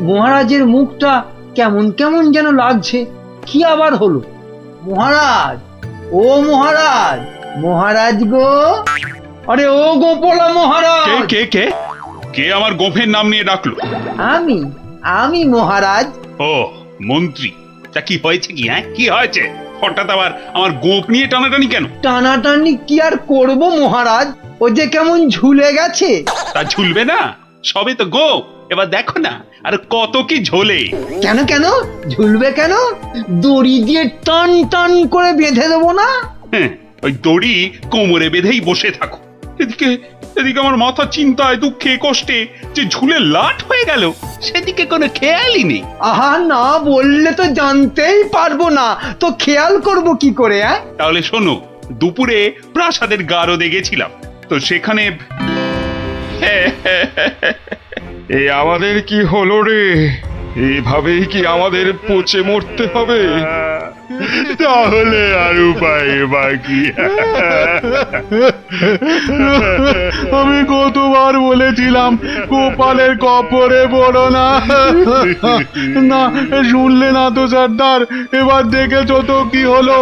মহারাজের মুখটা কেমন কেমন যেন লাগছে। কি আবার হলো? মহারাজ, ও মহারাজ, মহারাজ গো, আরে ও গোপালা মহারাজ। কে কে কে কে আমার গোফের নাম নিয়ে ডাকলো? আমি আমি মহারাজ। ও মন্ত্রী, তা কি হয়েছে কি? হ্যাঁ, কি হয়েছে? হঠাৎ আবার আমার গোপ নিয়ে টানাটানি কেন? টানাটানি কি আর করব মহারাজ, ও যে কেমন ঝুলে গেছে। তা ঝুলবে না? সবে তো গোপ, এবার দেখো না আর কত কি ঝোলে। কেন কেন ঝুলবে কেন? দড়ি দিয়ে টান টান করে বেঁধে দেবো না? হ্যাঁ, ওই দড়ি কোমরে বেঁধেই বসে থাকো। এদিকে এদিকে আমার মাথা চিন্তায় দুঃখে কষ্টে যে ঝুলে লাট হয়ে গেল, সেদিকে কোনো খেয়ালই নেই। আহা, না বললে তো জানতেই পারবো না, তো খেয়াল করব কি করে? তাহলে শোনো, দুপুরে প্রাসাদের গারদে গেছিলাম, তো সেখানে এ আমাদের কি হলো রে? এইভাবেই কি আমাদের পচে মরতে হবে? তাহলে আর উপায় বাকি। আমি কতবার বলেছিলাম গোপালের কপরে পড়ো না। না শুনলে না তো সর্দার, এবার দেখেছো তো কি হলো?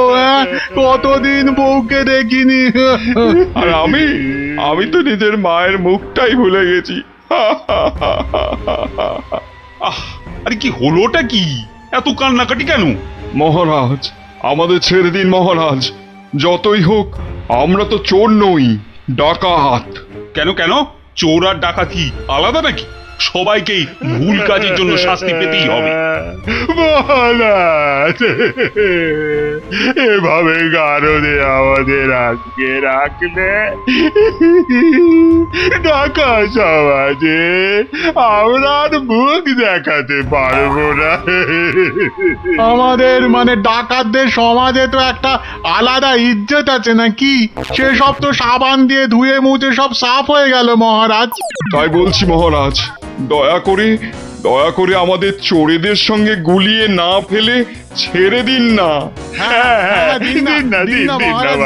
কতদিন বউকে দেখিনি। আর আমি তো নিজের মায়ের মুখটাই ভুলে গেছি। আহ, আরে কি হলোটা কি? এত কান্নাকাটি কেন? মহারাজ, আমাদের ছেড়ে দিন মহারাজ। যতই হোক আমরা তো চোর নই, ডাকাত। কেন কেন? চোর আর ডাকাতি আলাদা নাকি? সবাইকেই ভুল কাজের জন্য শাস্তি পেতেই হবে। মহারাজ, এভাবে গারদে আমাদের আটকে রাখলে ঢাকা সমাজে আমরা আর মুখ দেখাতে পারবো না। আমাদের মানে ডাকাতদের সমাজে তো একটা আলাদা ইজ্জত আছে নাকি? সেসব তো সাবান দিয়ে ধুয়ে মুছে সব সাফ হয়ে গেল মহারাজ। তাই বলছি মহারাজ, দয়া করে আমাদের চোরেদের সঙ্গে গুলিয়ে না ফেলে ছেড়ে দিন না। দিন না মহারাজ,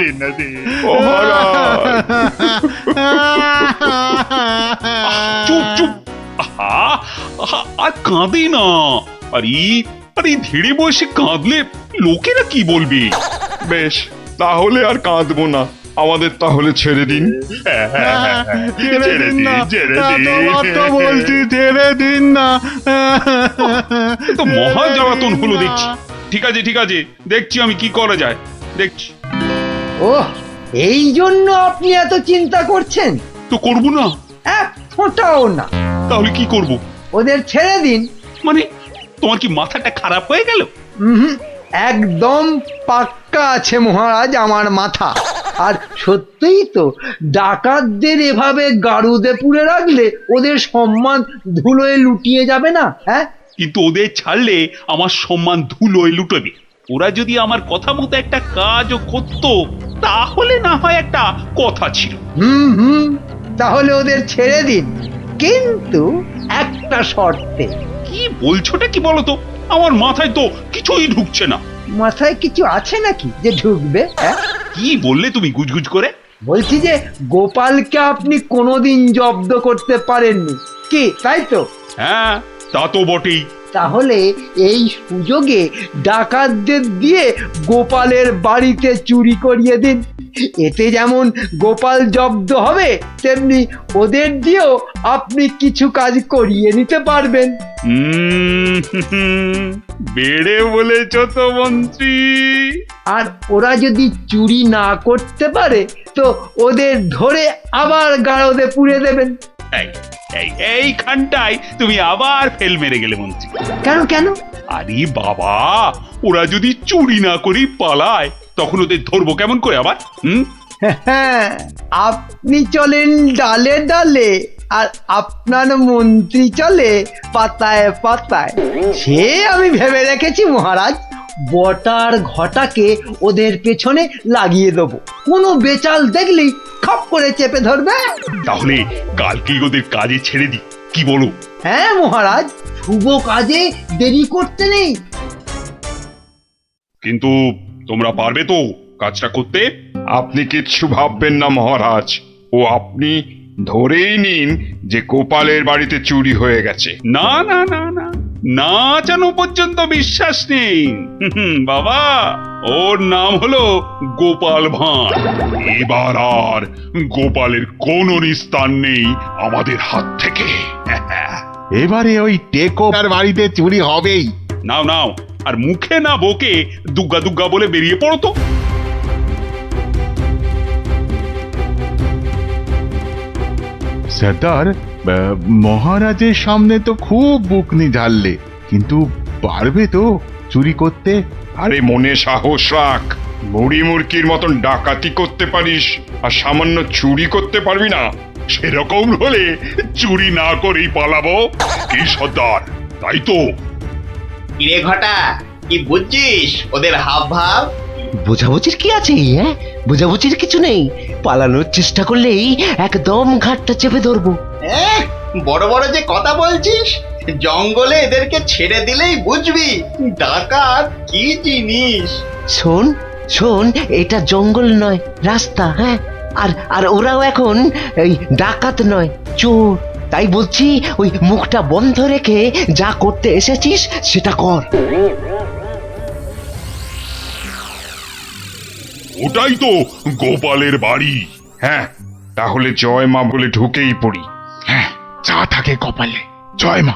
দিন না। চুপ চুপ, আহা, আহা, আর কাঁদে না। আরে ধীরে বয়সে কাঁদলে লোকেরা কি বলবে? বেশ, তাহলে আর কাঁদবো না। আমাদের তাহলে ছেড়ে দিন। বলছি ছেড়ে দিন না। তো মহা জ্বালাতন হলো দেখছি। ঠিক আছে, দেখছি আমি কি করা যায়, দেখছি। ওহ, এই জন্য আপনি এত চিন্তা করছেন? তো করবো না? এক ফোঁটাও না। তাহলে কি করব? ওদের ছেড়ে দিন। মানে তোমার কি মাথাটা খারাপ হয়ে গেল? একদম পাক্কা আছে মহারাজ আমার মাথা। আর সত্যিই তো, ডাকাতদের এভাবে গারুদে পুরে রাখলে ওদের সম্মান ধুলোয় লুটিয়ে যাবে না? কিন্তু ওদের ছাড়লে আমার সম্মান ধুলোয় লুটবে। ওরা যদি আমার কথা মতো একটা কাজও করতো, তাহলে না হয় একটা কথা ছিল। তাহলে ওদের ছেড়ে দিন, কিন্তু একটা শর্তে। কি বলছোটা কি বলতো? আমার মাথায় তো কিছুই ঢুকছে না। মাথায় কিছু আছে নাকি যে ঢুকবে? কি বললে তুমি গুজগুজ করে? বলছি যে গোপালকে আপনি কোনোদিন জব্দ করতে পারেননি, কি তাই তো? হ্যাঁ, তা তো বটেই। তাহলে এই সুযোগে ডাকাতদের দিয়ে গোপালের বাড়িতে চুরি করিয়ে দিন। এতে যেমন গোপাল জব্দ হবে, তেমনি ওদের দিয়েও আপনি কিছু কাজ করিয়ে নিতে পারবেন। বেড়ে বলেছ তো মন্ত্রী। আর ওরা যদি চুরি না করতে পারে, তো ওদের ধরে আবার গারদে পুড়ে দেবেন। এইখানটায় তুমি আবার ফেল মেরে গেলে মন্ত্রী। কেন? আরে বাবা, ওরা যদি চুরি না করি পালায়, তখন ওদের ধরবো কেমন করে আবার? আপনি চলেন ডালে ডালে, আর আপনার মন্ত্রী চলে পাতায় পাতায়। সে আমি ভেবে রেখেছি মহারাজ, বটার ঘটাকে ওদের পেছনে লাগিয়ে দেবো। কোনো বেচাল দেখলেই খপ করে চেপে ধরবে। তাহলে কালকেই ওদের কাজে ছেড়ে দিই, কি বলো? হ্যাঁ মহারাজ, শুভ কাজে দেরি করতে নেই। কিন্তু তোমরা পারবে তো কাজটা করতে? আপনি কিচ্ছু ভাববেন না মহারাজ, ও আপনি ধরেই নিন যে গোপালের বাড়িতে চুরি হয়ে গেছে। না না না না, না জানো পর্যন্ত বিশ্বাস নেই। বাবা, ওর নাম হলো গোপাল ভাঁড়। এবার আর গোপালের কোনো নিস্তার নেই আমাদের হাত থেকে। এবারে ওই টেকোর বাড়িতে চুরি হবেই। নাও নাও, আর মুখে না বকে দুগ্গা দুগ্গা বলে বেরিয়ে পড়ো তো। সর্দার, মহারাজের সামনে তো খুব বুকনি ঝাড়লে, কিন্তু পারবে তো চুরি করতে? আরে মনে সাহস রাখ, বুড়ি মুরকির মতন ডাকাতি করতে পারিস আর সামান্য চুরি করতে পারবি না? সেরকম হলে চুরি না করেই পালাবো। কি সর্দার, তাই তো? কিরে ঘটা, কি বুঝছিস ওদের হাব ভাব? বোঝাবুঝির কি আছে? হ্যাঁ, বোঝাবুঝির কিছু নেই। পালানোর চেষ্টা করলেই একদম ঘাটটা চেপে ধরবো। বড় বড় যে কথা বলছিস, জঙ্গলে এদেরকে ছেড়ে দিলেই বুঝবি ডাকাত কি জিনিস। শোন শোন, এটা জঙ্গল নয়, রাস্তা। হ্যাঁ, আর আর ওরাও এখন এই ডাকাত নয়, চোর। তাই বলছি, ওই মুখটা বন্ধ রেখে যা করতে এসেছিস সেটা কর। ওটাই তো গোপালের বাড়ি। হ্যাঁ, তাহলে জয় মা বলে ঢুকেই পড়ি। হ্যাঁ, যা থাকে কপালে, জয় মা।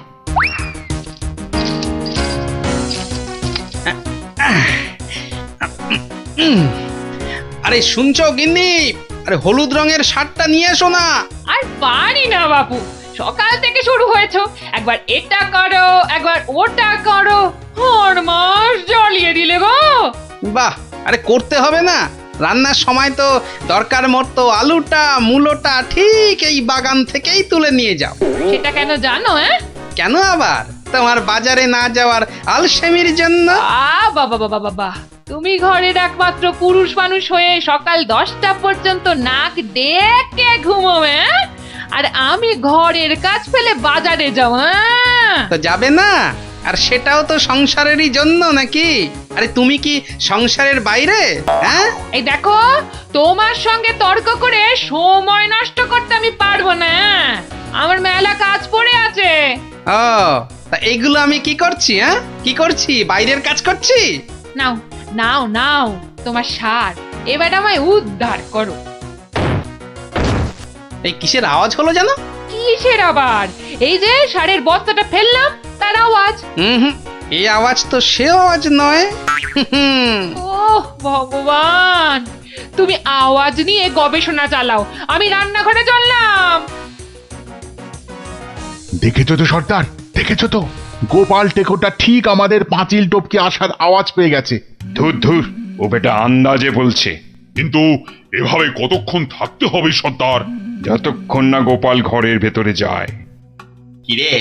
আরে শুনছো গিন্নি? আরে হলুদ রঙের শার্টটা নিয়ে এসো না। আর পারি না বাবু, সকাল থেকে শুরু হয়েছে, একবার এটা করো একবার ওটা করো, আর মাস জ্বালিয়ে দিলে গো। বাহ, আরে করতে হবে না? রান্নার সময় তো দরকার মতো আলুটা মূলোটা ঠিক এই বাগান থেকেই তুলে নিয়ে যাও। সেটা কেন জানো? কেন আবার? তোমার বাজারে না যাওয়ার আলসেমির জন্য। বাবা বাবা বাবা, তুমি ঘরের একমাত্র পুরুষ মানুষ হয়ে সকাল 10টা পর্যন্ত নাক ডেকে ঘুমোবে, আর আমি ঘরের কাজ ফেলে বাজারে যাও। তো যাবে না? আর সেটাও তো সংসারেরই জন্য নাকি? আরে তুমি কি সংসারের বাইরে? হ্যাঁ, এই দেখো, তোমার সঙ্গে তর্ক করে সময় নষ্ট করতে আমি পারবো না। আমার মেলা কাজ পড়ে আছে। ও, তা এইগুলো আমি কি করছি? হ্যাঁ, কি করছি? বাইরের কাজ করছি? নাও নাও নাও তোমার সার, এবার আমায় উদ্ধার করো। এই কিসের আওয়াজ হলো জানো? কিসের আবার? এই যে সারের বস্তাটা ফেললাম তার আওয়াজ। হুম, এই আওয়াজ তো সে আওয়াজ নয়। ওহ ভগবান, তুমি আওয়াজ নিয়ে গবেষণা চালাও, আমি রান্নাঘরে চললাম। দেখেছো তো সর্দার, দেখেছো তো? গোপাল টেকোটা ঠিক আমাদের পাঁচিল টপকে আসার আওয়াজ পেয়ে গেছে। ধুর ধুর, ও বেটা আন্দাজে বলছে। কিন্তু এভাবে কতক্ষণ থাকতে হবে সর্দার? যতক্ষণ না গোপাল ঘরের ভেতরে যায়। কিরে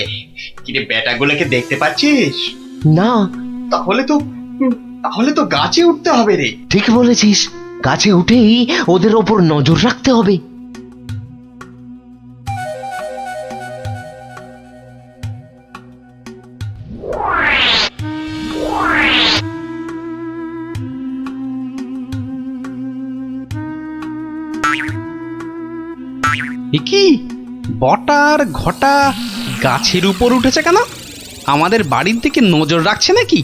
কিরে, বেটাগুলোকে দেখতে পাচ্ছিস? না, তাহলে তো গাছে উঠতে হবে রে। ঠিক বলেছিস, গাছে উঠেই ওদের ওপর নজর রাখতে হবে। কি বটার ঘটা গাছের উপর উঠেছে কেন? আমাদের বাড়ির দিকে নজর রাখছে নাকি?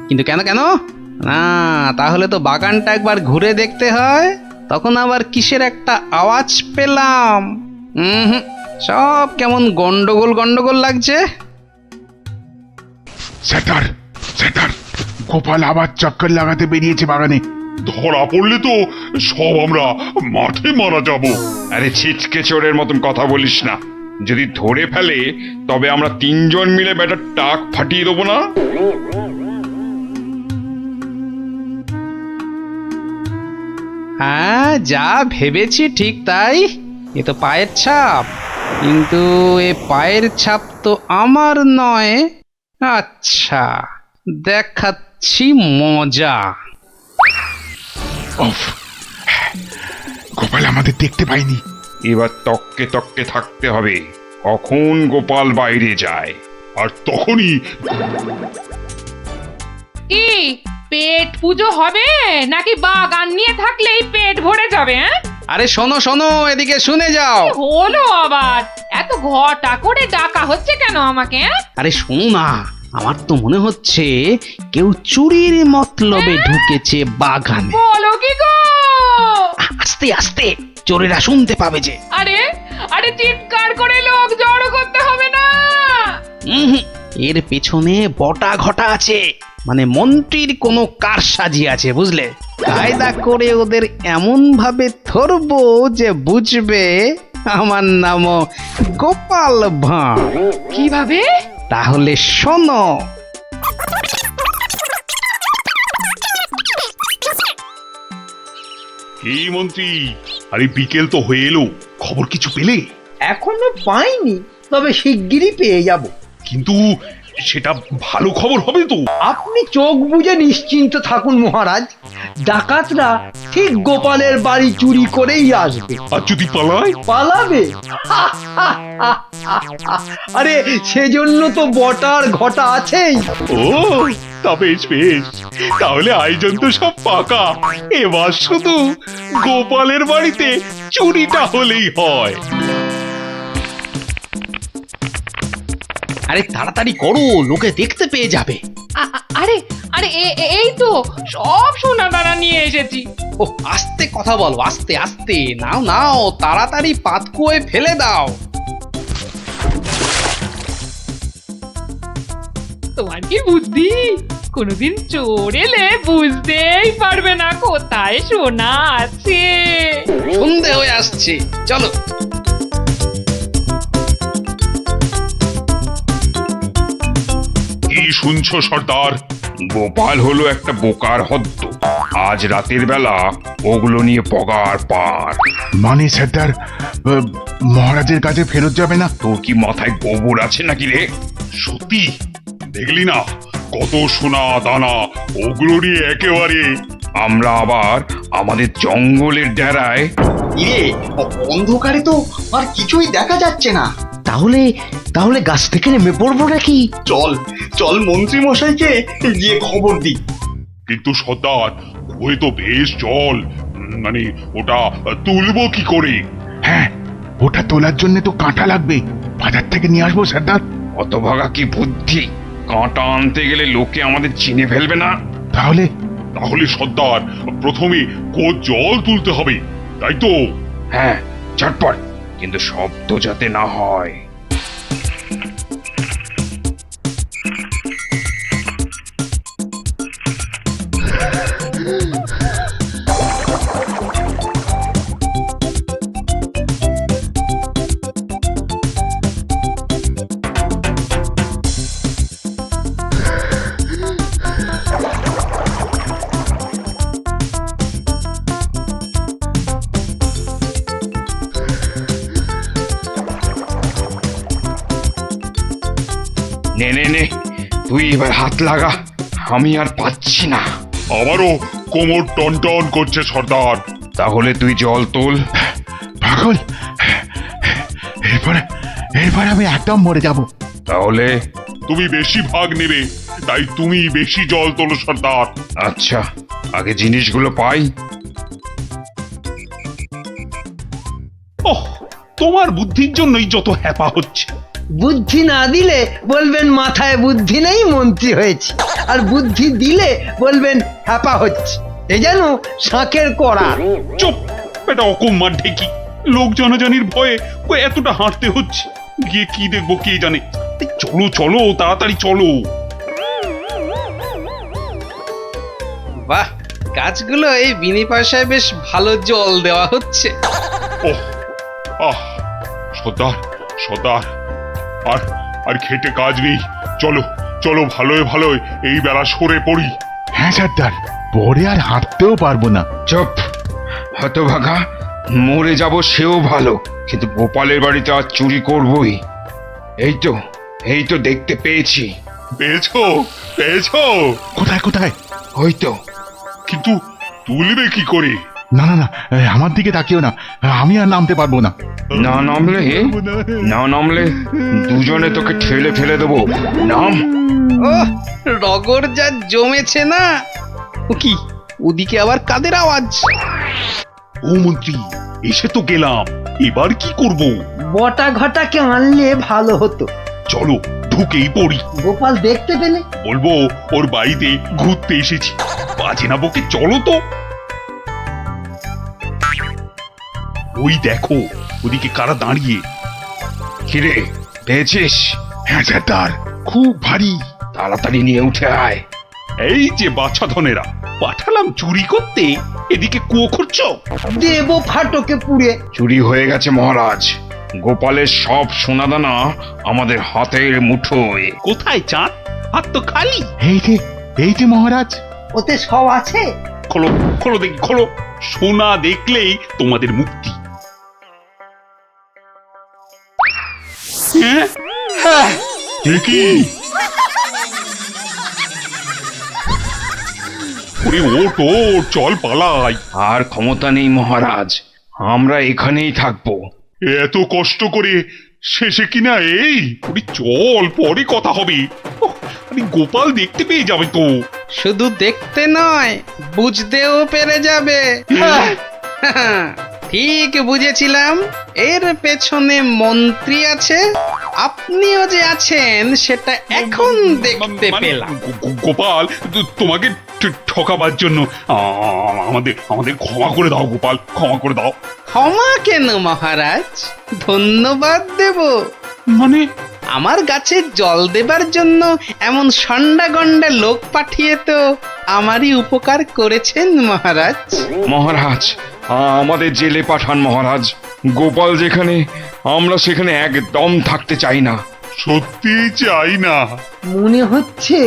কিন্তু কেন কেন? না, তাহলে তো বাগানটা একবার ঘুরে দেখতে হয়। তখন আবার কিসের একটা আওয়াজ পেলাম। সব কেমন গন্ডগোল গন্ডগোল লাগছে। সর্দার, সর্দার, গোপাল আবার চক্কর লাগাতে বেরিয়েছে বাগানে। ধরা পড়লে তো সব আমরা মাঠে মারা যাব। আরে ছিচকে চোরের মতন কথা বলিস না। যদি ধরে ফেলে তবে আমরা তিনজন মিলে বেটার টাক ফাটিয়ে দেবো না? হ্যাঁ, যা ভেবেছি ঠিক তাই। এ তো পায়ের ছাপ, কিন্তু এ পায়ের ছাপ তো আমার নয়। আচ্ছা, দেখাচ্ছি মজা। উফ, গোপাল আমাদের দেখতে পাইনি। এবার তককে তককে থাকতে হবে কখন গোপাল বাইরে যায়। আর তখনই কি পেট পুজো হবে নাকি বাগান নিয়ে থাকলেই পেট ভরে যাবে? আরে শোনো শোনো, এদিকে শুনে যাও। হলো আবার এত ঘটা করে ডাকা হচ্ছে কেন আমাকে? আরে শোনো না, আমার তো মনে হচ্ছে কেউ চুরির মতলবে ঢুকেছে বাগানে। বলো কি গো? আস্তে আস্তে, চোরেরা শুনতে পাবে যে। আরে আরে চিৎকার করে লোক জড়ো করতে হবে না। হুম, এর পেছনে বটা ঘটা আছে, মানে মন্ত্রীর কোনো কারসাজি আছে, বুঝলে? কায়দা করে ওদের এমন ভাবে ধরবো যে বুঝবে আমার নামও গোপাল ভাঁড়। কিভাবে? তাহলে শোনো। এই মন্ত্রী, আরে বিকেল তো হয়ে এলো, খবর কিছু পেলে? এখনো পাইনি, তবে শিগগিরই পেয়ে যাব। কিন্তু সেটা ভালো খবর হবে তো? আপনি চোখ বুজে নিশ্চিন্ত থাকুন মহারাজ, ডাকাতরা ঠিক গোপালের বাড়ি চুরি করেই আসবে। আর যদি পালায়? পালাবে? আরে সেজন্য তো বটার ঘটা আছেই। ও, তা বেশ বেশ, তাহলে আয়োজন তো সব পাকা। এবার শুধু গোপালের বাড়িতে চুরিটা হলেই হয়। আরে তাড়াতাড়ি করো, লোকে দেখতে পেয়ে যাবে। আরে আরে এই তো সব সোনা দানা নিয়ে এসেছি। ও আস্তে কথা বলো, আস্তে আস্তে। নাও নাও, তাড়াতাড়ি পাতকুয়োয় ফেলে দাও। তোমার কি বুদ্ধি! কোনোদিন চোর এলে বুঝতেই পারবে না কোথায় সোনা আছে। সন্ধে হয়ে আসছে, চলো। কি শুনছো সর্দার? গোপাল হলো একটা বোকার হদ্দ। আজ রাতের বেলা ওগুলো নিয়ে পগার পার। মানে স্যার, মহারাজের কাছে ফেরত যাবে না? তোর কি মাথায় গোবর আছে নাকি রে? সত্যি দেখলি না কত সোনা দানা, ওগুলো নিয়ে একেবারে। আমরা আবার আমাদের জঙ্গলের ডেরায়। ইয়ে, অন্ধকারে তো আর কিছুই দেখা যাচ্ছে না। তাহলে তাহলে গাছ থেকে নেমে পড়বো নাকি? চল চল মন্ত্রী মশাইকে গিয়ে খবর দিই। কিন্তু সর্দার, ওই তো বেশ জল, মানে ওটা তুলবো কি করে? হ্যাঁ, ওটা তোলার জন্য তো কাঁটা লাগবে, বাজার থেকে নিয়ে আসবো সর্দার। অতভাগা কি বুদ্ধি! কাঁটা আনতে গেলে লোকে আমাদের চিনে ফেলবে না? তাহলে তাহলে সর্দার, প্রথমে জল তুলতে হবে, তাই তো? হ্যাঁ, ঝটপট, কিন্তু শব্দ যাতে না হয়। নে নে নে, তুই এবার হাত লাগা, আমি আর পাচ্ছি না। আমারও কোমর টন টন করছে সর্দার। তাহলে তুই জল তোল। পাগল, এরপরে এরপরে আমি একদম মরে যাব। তাহলে তুমি বেশি ভাগ নেবে, তাই তুমি বেশি জল তোলো সর্দার। আচ্ছা, আগে জিনিসগুলো পাই। ওহ, তোমার বুদ্ধির জন্যই যত হ্যাপা হচ্ছে। বুদ্ধি না দিলে বলবেন মাথায় বুদ্ধি নেই, মন্ত্রী হয়েছে। আর বুদ্ধি দিলে বলবেন হ্যাপা হচ্ছে। এ যেন শাঁখের কড়া। চুপ, এটা অকম্মার ঢেকি। লোক জনজানির ভয়ে এতটা হাঁটতে হচ্ছে, গিয়ে কি দেখবো কে জানে। এই চলো চলো, তাড়াতাড়ি চলো। বাহ, গাছগুলো এই বিনি পয়সায় বেশ ভালো জল দেওয়া হচ্ছে। ওহ, আহ, সর্দার সর্দার, আর আর খেটে কাজ নেই। চলো চলো, ভালোই ভালোই এই বেলা সরে পড়ি। হ্যাঁ সর্দার, পরে আর হাঁটতেও পারবো না। চুপ, হতভাগা, মরে যাব সেও ভালো, কিন্তু গোপালের বাড়িতে আজ চুরি করবই। এই তো দেখতে পেয়েছি। পেয়েছো পেয়েছো? কোথায় কোথায়? ওই তো। কিন্তু তুলবে কি করে? না না না, আমার দিকে তাকিও না, আমি আর নামতে পারবো না। না নামলে দুজনে তোকে ঠেলে ফেলে দেবো। নাম। ও রগর যা জমেছে না। ও কি, ওদিকে আবার কাদের আওয়াজ? ও মন্ত্রী, এসে তো গেলাম, এবার কি করব? বটা ঘটাকে আনলে ভালো হতো। চলো ঢুকেই পড়ি। গোপাল দেখতে পেলে? বলবো ওর বাড়িতে ঘুরতে এসেছি। বাজে না বকে চলো তো। ওই দেখো ওদিকে কারা দাঁড়িয়ে। কিরে পেয়েছিস? হ্যাঁ সর্দার, খুব ভারী, তাড়াতাড়ি নিয়ে উঠে আয়। এই যে বাছা ধনেরা, পাঠালাম চুরি করতে, এদিকে কুয়ো খুঁড়ছো। দেব ফাটকে পুড়ে। চুরি হয়ে গেছে মহারাজ, গোপালের সব সোনাদানা আমাদের হাতের মুঠোয়। কোথায় চাঁদ? হাত তো খালি। এই যে মহারাজ। ওতে সব আছে? খোলো খোলো দেখি খোলো। সোনা দেখলেই তোমাদের মুক্তি। হ্যাঁ কি? ওরে ওট ওট, চল পালাই। আর ক্ষমতা নেই মহারাজ, আমরা এখানেই থাকবো। এত কষ্ট করে শেষে কিনা এই। ওরে চল, পরে কথা হবে। ওহ, আরে গোপাল দেখতে পেয়ে যাবে তো। শুধু দেখতে নয়, বুঝতেও পেরে যাবে। ঠিক বুঝেছিলাম, এর পেছনে মন্ত্রী আছে। আপনিও যে আছেন সেটা এখন দেখতে মানে পেলাম। গোপাল, তোমাকে ঠকাবার জন্য আমাদের আমাদের ক্ষমা করে দাও গোপাল, ক্ষমা করে দাও। ক্ষমা কেন মহারাজ, ধন্যবাদ দেব। মানে আমার গাছে জল দেবার জন্য এমন সন্ডা গন্ডা লোক পাঠিয়ে তো আমারই উপকার করেছেন মহারাজ। মহারাজ আমাদের জেলে পাঠান মহারাজ, গোপাল যেখানে আমরা সেখানে একদম থাকতে চাই না। সত্যি চাই না। মনে হচ্ছে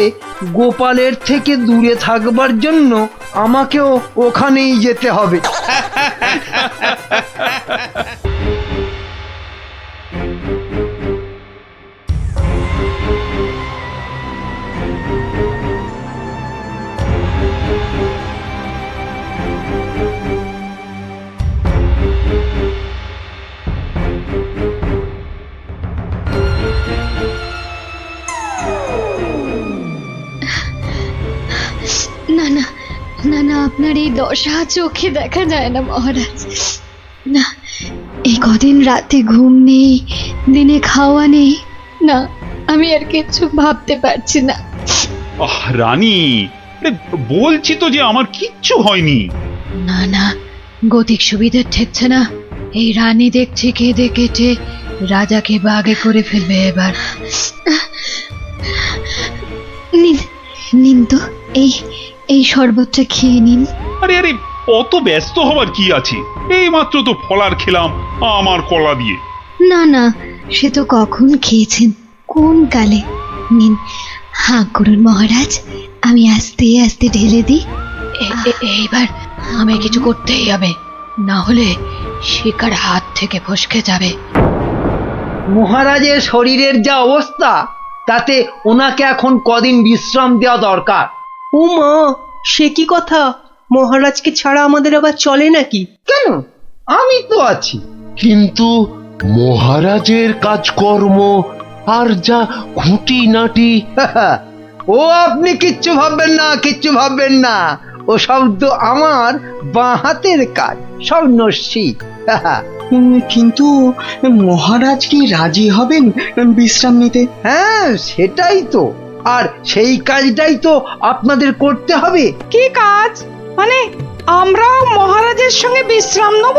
গোপালের থেকে দূরে থাকবার জন্য আমাকেও ওখানেই যেতে হবে। না না না না, আপনার এই দশা চোখে দেখা যায় না মহারাজ। না, এই কদিন রাতে ঘুম নেই, দিনে খাওয়া নেই। না, আমি আর কিছু ভাবতে পারছি না। আহ রানী, আরে বলছি তো যে আমার কিচ্ছু হয়নি। না না, গতিক সুবিধে ঠেকছে না। এই রানী দেখছি কেঁদে কেটে রাজাকে বাগে করে ফেলবে এবার। নিন নিন তো, এই এই শরবতটা খেয়ে নিন। আরে আরে, অত ব্যস্ত হবার কি আছে? এই মাত্র তো ফলার খেলাম আমার কলা দিয়ে। না না, সে তো কখন খেয়েছেন, কোন কালে। নিন, হাঁ করুন মহারাজ, আমি আস্তে আস্তে ঢেলে দিই। এইবার আমায় কিছু করতেই হবে, না হলে শিকার হাত থেকে ফসকে যাবে। মহারাজের শরীরের যা অবস্থা, তাতে ওনাকে এখন কদিন বিশ্রাম দেওয়া দরকার। ও মা, সে কি কথা? মহারাজকে ছাড়া আমাদের আবার চলে নাকি? কেন? আমি তো আছি। কিন্তু মহারাজের কাজকর্ম আর যা খুঁটিনাটি। ও আপনি কিচ্ছু ভাববেন না, কিচ্ছু ভাববেন না। ও সব তো আমার বাঁ হাতের কাজ, সব নস্যি। কিন্তু মহারাজ কি রাজি হবেন বিশ্রাম নিতে? হ্যাঁ, সেটাই তো। আর সেই কাজটাই তো আপনাদের করতে হবে। কি কাজ? মানে আমরাও মহারাজের সঙ্গে বিশ্রাম নেব?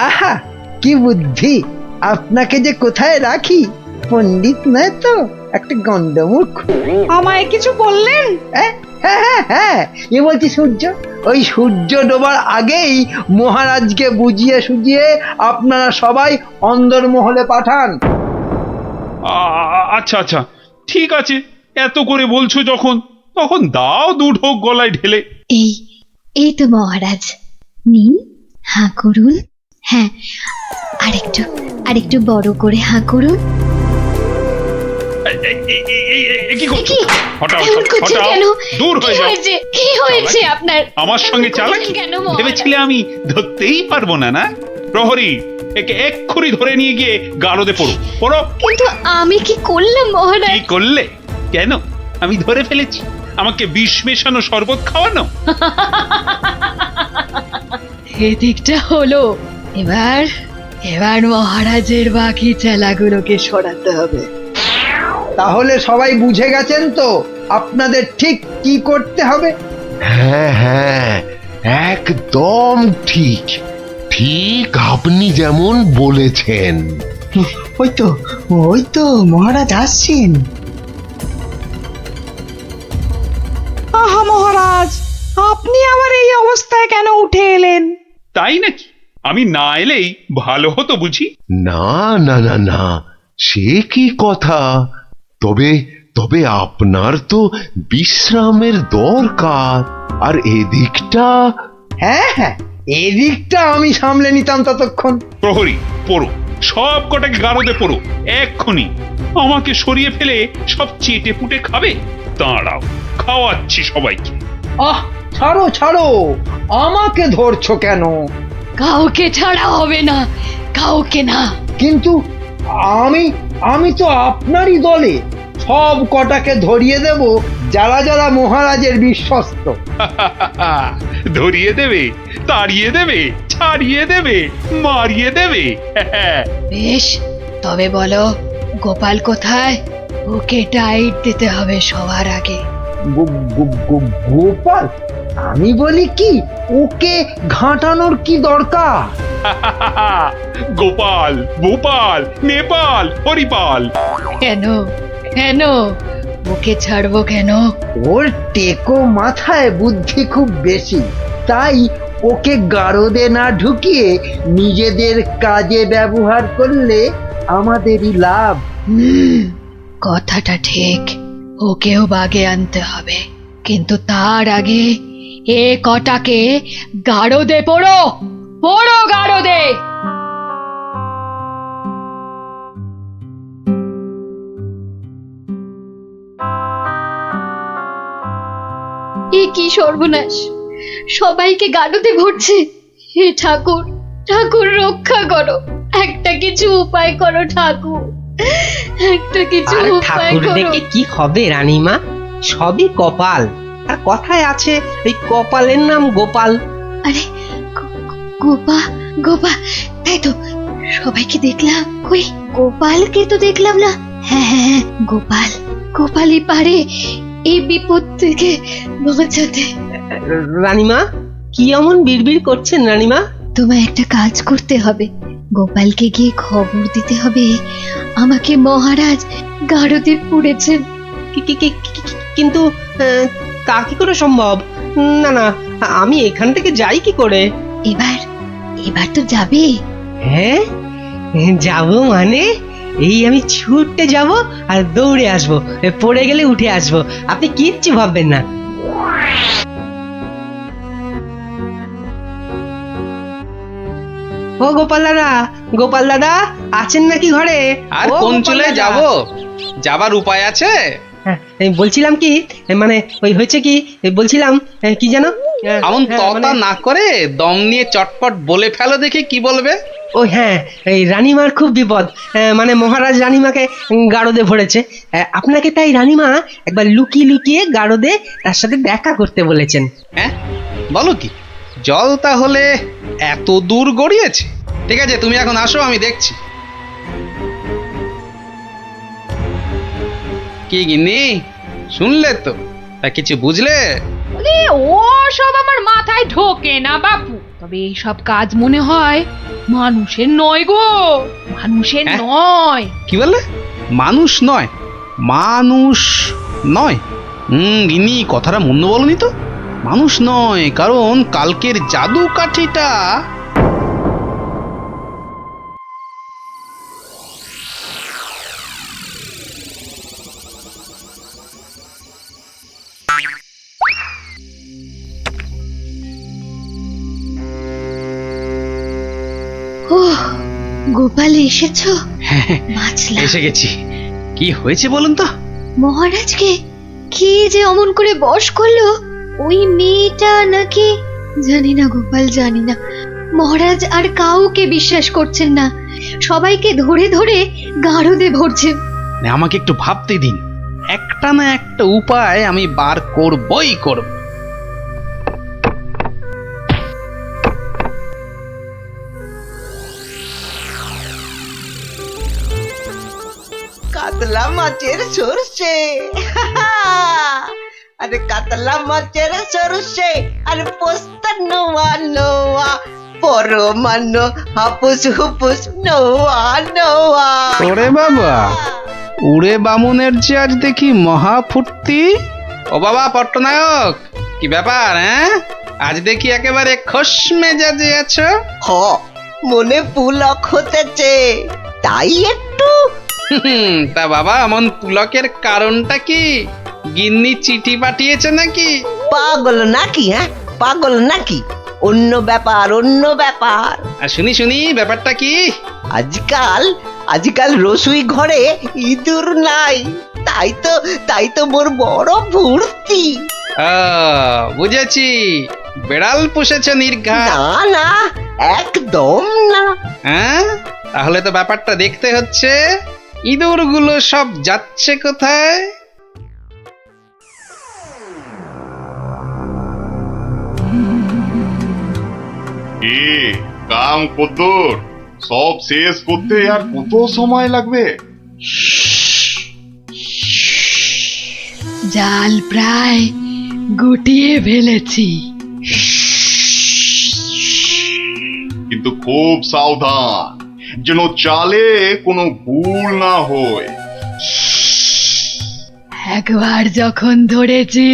আহা, কি বুদ্ধি! আপনাকে যে কোথায় রাখি, পণ্ডিত নয় তো, একটা গন্ডমূর্খ। আমায় কিছু বললেন? হ্যাঁ হ্যাঁ হ্যাঁ হ্যাঁ, এ বলছি সূর্য। ওই সূর্য ডোবার আগেই মহারাজকে বুঝিয়ে সুঝিয়ে আপনারা সবাই অন্দরমহলে পাঠান। আচ্ছা আচ্ছা, ঠিক আছে। এত করে বলছো যখন, তখন দাও দু ঢোক গলায় ঢেলে। এই এই তো মহারাজ, নিন, হাঁ করুন। হ্যাঁ, আরেকটু আরেকটু বড় করে হাঁ করুন। কি করছো? হটাও এমন করছেন হটাও, কেন? দূর হয়ে যাও। কি হয়েছে আপনার? আমার সঙ্গে চালাকি কেন মহারাজ? ভেবেছিলে আমি ধরতেই পারবো না? না প্রহরী, একে এক্ষুনি ধরে নিয়ে গিয়ে গারদে পড়ো পড়ো। কিন্তু আমি কি করলাম মহারাজ? কি করলে? কেন? আমি ধরে ফেলেছি। আমাকে বিষ মেশানো শরবত খাওয়ানো। এদিকটা হলো, এবার এবার মহারাজের বাকি চেলাগুলোকে সরাতে হবে। তাহলে সবাই বুঝে গেছেন তো আপনাদের ঠিক কি করতে হবে? হ্যাঁ হ্যাঁ, একদম ঠিক। ঠিক আপনি যেমন বলেছেন। ওই তো মহারাজ আসছেন। আহা মহারাজ, আপনি আমার এই অবস্থায় কেন উঠে এলেন? তাই নাকি? আমি না এলেই ভালো হতো বুঝি। না না না না, সে কি কথা। তবে তবে আপনার তো বিশ্রামের দরকার, আর এদিকটা। হ্যাঁ হ্যাঁ, এদিকটা আমি সামলে নিতাম ততক্ষণ। প্রহরী পড়ো, সব কটাকে গারদে পড়ো এক্ষুনি। আমাকে সরিয়ে ফেলে সব চেটে পুটে খাবে? দাঁড়াও, খাওয়াচ্ছি সবাইকে। আহ, ছাড়ো ছাড়ো, আমাকে ধরছো কেন? কাউকে ছাড়া হবে না, কাউকে না। কিন্তু আমি আমি তো আপনারই দলে। সব কটাকে ধরিয়ে দেব যারা যারা মহারাজের বিশ্বস্ত। ধরিয়ে দেবে, তাড়িয়ে দেবে, ছাড়িয়ে দেবে, মারিয়ে দেবে। বেশ, তবে বলো গোপাল কোথায়? ওকে টাইট দিতে হবে সবার আগে। গোপাল? আমি বলি কি, ওকে ঘাঁটানোর কি দরকার? গোপাল, ভূপাল, নেপাল, হরিপাল। কেন কেন ওকে ছাড়বো কেন? ওর টেকো মাথায় বুদ্ধি খুব বেশি, তাই ওকে গারদে না ঢুকিয়ে নিজেদের কাজে ব্যবহার করলে আমাদেরই লাভ। কথাটা ঠিক, ওকেও বাগে আনতে হবে, কিন্তু তার আগে এ কটাকে গারদে পড়ো, পড়ো গারদে। এ কি সর্বনাশ, সবাইকে গারদে ভরছে। হে ঠাকুর, ঠাকুর রক্ষা করো, একটা কিছু উপায় করো ঠাকুর, একটা কিছু আর উপায় ঠাকুর করো। দেখে কি হবে রানীমা? সবই কপাল। আর কথায় আছে এই কপালের নাম গোপাল। আরে গোপা গোপা, তাই তো, সবাইকে দেখলাম, কই গোপালকে তো দেখলাম না। হ্যাঁ হ্যাঁ হ্যাঁ, গোপাল, গোপালই পারে এই বিপদ থেকে বাঁচাতে। রানীমা, কি এমন বিড়বিড় করছেন রানীমা? তোমায় একটা কাজ করতে হবে, গোপালকে গিয়ে খবর দিতে হবে আমাকে মহারাজ গারদে পুড়েছেন। কিন্তু তা কি করে সম্ভব? না না, আমি এখান থেকে যাই কি করে? এবার এবার তো যাবে। হ্যাঁ, যাব মানে এই আমি ছুটতে যাব আর দৌড়ে আসবো, পড়ে গেলে উঠে আসবো, আপনি কিচ্ছু ভাববেন না। ও গোপাল দাদা, গোপাল দাদা আছেন নাকি ঘরে? আর ও কোন গোপাল চলে দাদা। যাব? যাবার উপায় আছে? হ্যাঁ, এই বলছিলাম কি, মানে ওই হয়েছে কি, বলছিলাম কি জানো, এমন হ্যাঁ, ততা মানে- না করে দম নিয়ে চটপট বলে ফেলো দেখি কি বলবে। ও হ্যাঁ, এই রানীমার খুব বিপদ। মানে মহারাজ রানীমাকে গারদে ভরেছে। আপনাকে তাই রানীমা একবার লুকিয়ে লুকিয়ে গারদে তার সাথে দেখা করতে বলেছেন। হ্যাঁ, বলো কি? জল তাহলে এত দূর গড়িয়েছে? ঠিক আছে, তুমি এখন আসো, আমি দেখছি। কি গিন্নি, শুনলে তো? তা কিছু বুঝলে? বলে ও সব আমার মাথায় ঢোকে না বাপু, তবে এই সব কাজ মনে হয় মানুষের নয় গো, মানুষের হ্যাঁ? নয়। কি বললে? মানুষ নয়? মানুষ নয়? গিন্নি, কথাটা মন্দ বলনি তো। মানুষ নয়, কারণ কালকের জাদু কাঠিটা। ও গোপাল, এসেছো? বাঁচলাম। এসে গেছি। কি হয়েছে বলুন তো? মহারাজকে কে যে অমন করে বশ করলো? ওই মেয়েটা নাকি? জানি না গোপাল, জানি না। মহারাজ আর কাউকে বিশ্বাস করছেন না, সবাইকে ধরে ধরে গারদে ভরছেন। আমাকে একটু ভাবতে দিন, একটা না একটা উপায় আমি বার করবই করব। কাতলা মাছের সরষে আরে কাতলা মাছের সরষে আরে পোস্তা নোয়া নোয়া পরমান্ন হাপুস হুপুস নোয়া নোয়া। ওরে বাবা, উড়ে বামুনের যে আজ দেখি মহা ফুর্তি। ও বাবা পট্টনায়ক, কি ব্যাপার হ্যাঁ? আজ দেখি একেবারে খোশ মেজাজে আছো। হ, মনে পুলক হতেছে তাই একটু। তা বাবা এমন পুলকের কারণটা কি? গিন্নি চিঠি পাঠিয়েছে নাকি? পাগল নাকি? হ্যাঁ পাগল নাকি? অন্য ব্যাপার অন্য ব্যাপার। আর শুনি শুনি ব্যাপারটা কি? আজকাল রসুই ঘরে ইঁদুর নাই, তাই তো মোর বড় ভর্তি। বুঝেছি, বেড়াল পুষেছে নির্ঘাত। না না, একদম না। হ্যাঁ, তাহলে তো ব্যাপারটা দেখতে হচ্ছে। ইঁদুরগুলো সব যাচ্ছে কোথায়? এ কাম কদ্দুর, সব শেষ করতে আর কত সময় লাগবে? জাল প্রায় গুটিয়ে ফেলেছি। কিন্তু খুব সাবধান, যেন চালে কোনো ভুল না হয়। একবার যখন ধরেছি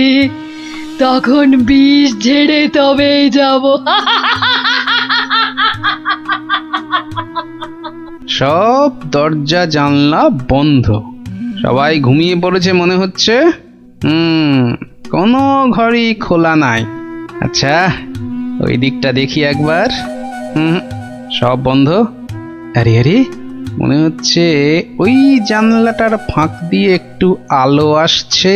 তখন বিষ ঝেড়ে তবেই যাব। সব দরজা জানলা বন্ধ, সবাই ঘুমিয়ে পড়েছে মনে হচ্ছে। কোনো ঘরই খোলা নাই। আচ্ছা, ওই দিকটা দেখি একবার। সব বন্ধ। আরে আরে, মনে হচ্ছে ওই জানলাটার ফাঁক দিয়ে একটু আলো আসছে।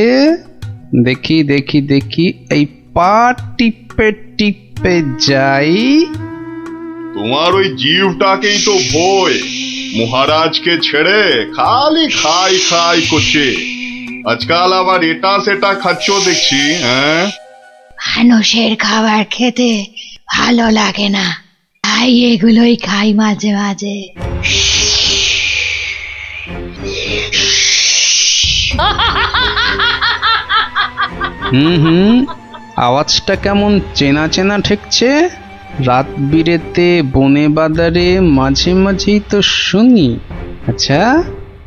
দেখি দেখি দেখি, এই পা টিপে টিপে যাই। তোমার ওই জিভটাকেই তো ভয়, মহারাজকে ছেড়ে খালি খাই খাই করছে। আজকাল আবার এটা সেটা খাচ্ছ দেখছি। হ্যাঁ, মানুষের খাবার খেতে ভালো লাগে না, তাই এগুলোই খাই মাঝে মাঝে। আওয়াজটা কেমন চেনা চেনা ঠেকছে। রাত বিরেতে বনে বাদারে মাঝে মাঝেই তো শুনি। আচ্ছা,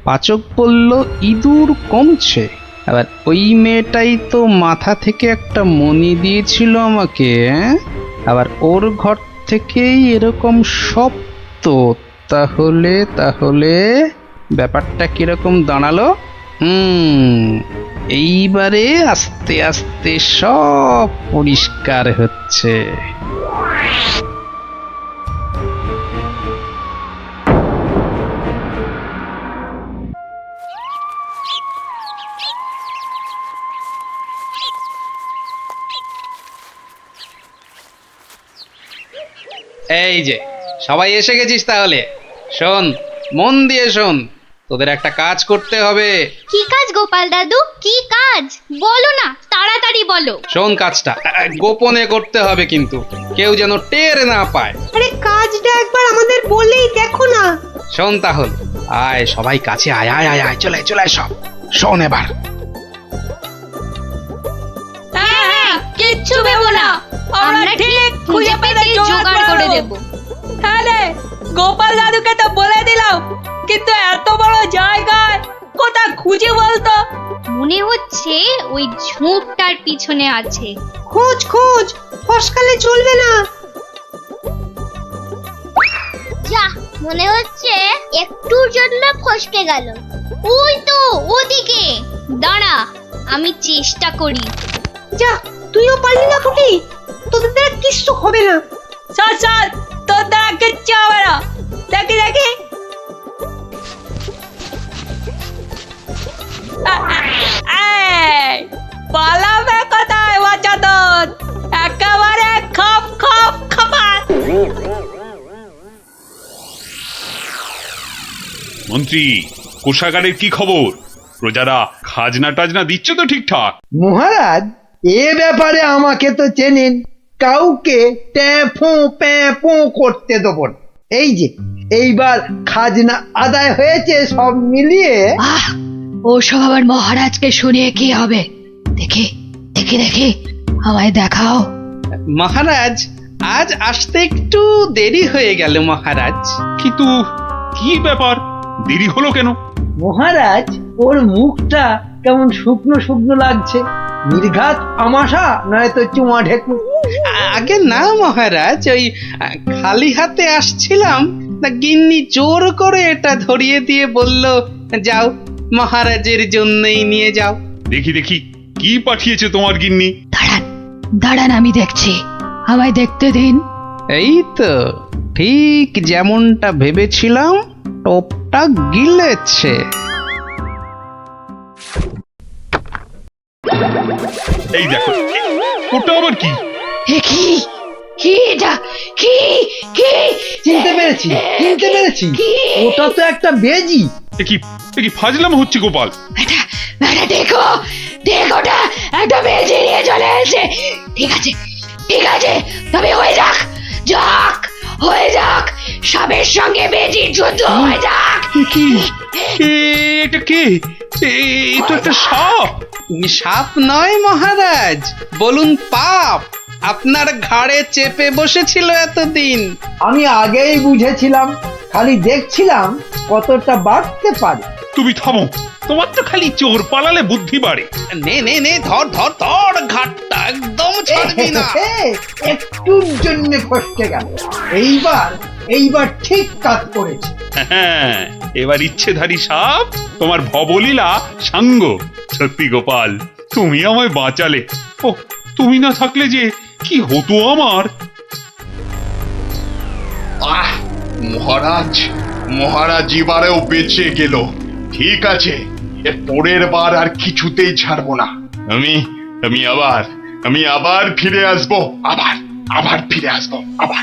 পাচক বলল ইঁদুর কমছে, আবার ওই মেয়েটাই তো মাথা থেকে একটা মণি দিয়েছিল আমাকে। আবার ওর ঘর থেকেই এরকম শব্দ। তাহলে তাহলে ব্যাপারটা কিরকম দাঁড়ালো? এইবারে আস্তে আস্তে সব পরিষ্কার হচ্ছে। এই যে সবাই এসে গেছিস, তাহলে শোন, মন দিয়ে শোন, তোদের একটা কাজ করতে হবে। কি কাজ গোপাল দাদু? কি কাজ বলো না, তাড়াতাড়ি বলো। শোন, কাজটা গোপনে করতে হবে, কিন্তু কেউ যেন টের না পায়। আরে কাজটা একবার আমাদের বলেই দেখো না। শোন তাহলে, আয় সবাই কাছে আয় আয় আয় আয়, চলে চলে সব শোন এবার। হ্যাঁ, কিচ্ছু ভেবো না, আমরা ঠিক খুঁজে পেতে জোগাড় করে দেব। হ্যাঁ রে, গোপাল দাদুকে তো বলে দিলাম, কিন্তু এত বড় জায়গায় কোথা খুঁজে বলতো? মনে হচ্ছে ওই ঝোপটার পিছনে আছে। খোঁজ খোঁজ, ফসকালে চলবে না। যা, মনে হচ্ছে একটুর জন্য ফসকে গেল। ওই তো ওদিকে, দাঁড়া আমি চেষ্টা করি। যা, তুইও পারলি না ফুটি, তোদের দ্বারা কিচ্ছু হবে না। চল চল, তোর দ্বারা কিচ্ছু হবে না। দেখি দেখি, পালাবে কোথায় বাচ্চাদের? একেবারে খপ খপ খপাত। মন্ত্রী, কোষাগারের কি খবর? প্রজারা খাজনা টাজনা দিচ্ছে তো ঠিকঠাক? মহারাজ, এ ব্যাপারে আমাকে তো চেনেন, কাউকে ট্যাঁফো প্যাঁফো করতে দেবো না। এই যে এইবার খাজনা আদায় হয়েছে সব মিলিয়ে। ওসব আবার মহারাজকে শুনিয়ে কি হবে? দেখি দেখি দেখি, আমায় দেখাও। মহারাজ, আজ আসতে একটু দেরি হয়ে গেল মহারাজ। কিন্তু কি ব্যাপার, দেরি হলো কেন? মহারাজ, ওর মুখটা কেমন শুকনো শুকনো লাগছে। নির্ঘাত আমাশা নয়তো চুমা ঢেকু। আগে না মহারাজ, ওই খালি হাতে আসছিলাম, তা গিন্নি জোর করে এটা ধরিয়ে দিয়ে বলল, যাও মহারাজের জন্যই নিয়ে যাও। দেখি দেখি, কি পাঠিয়েছে তোমার গিন্নি? দাঁড়ান দাঁড়ান, আমি দেখছি, আমায় দেখতে দিন। এই তো ঠিক যেমনটা ভেবেছিলাম, টোপটা গিলেছে। এই দেখো, ওটা আবার কি? এ কি? কি এটা? কি কি? চিনতে পেরেছি, চিনতে পেরেছি, ওটা তো একটা বেজি। এ কি ফাজলাম হচ্ছে গোপাল? এটা এটা দেখো, দেখোটা একটা বেজে নিয়ে চলে এসেছে। ঠিক আছে ঠিক আছে, তবে হয়ে যাক, যাক হয়ে যাক, সাপের সঙ্গে বেজির যুদ্ধ হয়ে যাক। কি এটা কে? এ তো একটা সাপ। সাপ নয় মহারাজ, বলুন পাপ, আপনার ঘাড়ে চেপে বসেছিল এতদিন। আমি আগেই বুঝেছিলাম, খালি দেখছিলাম কতটা বাড়তে পারে। তুমি থামো, তোমার তো খালি চোর পালালে বুদ্ধি বাড়ে। নে নে নে, ধর ধর ধর, ঘাটটা একদম ছাড়বি না। একটুর জন্য ফসকে গেল। এইবার ঠিক কাজ করেছে। হ্যাঁ, এবার ইচ্ছেধারী সাপ তোমার ভবলীলা সাঙ্গ। সত্যি গোপাল, তুমি আমায় বাঁচালে। ও, তুমি না থাকলে যে কি হতো আমার। আহ, মহারাজ মহারাজ এবারেও বেঁচে গেল। ঠিক আছে, এর পরের বার আর কিছুতেই ছাড়বো না। আমি আবার ফিরে আসবো, আবার ফিরে আসবো, আবার।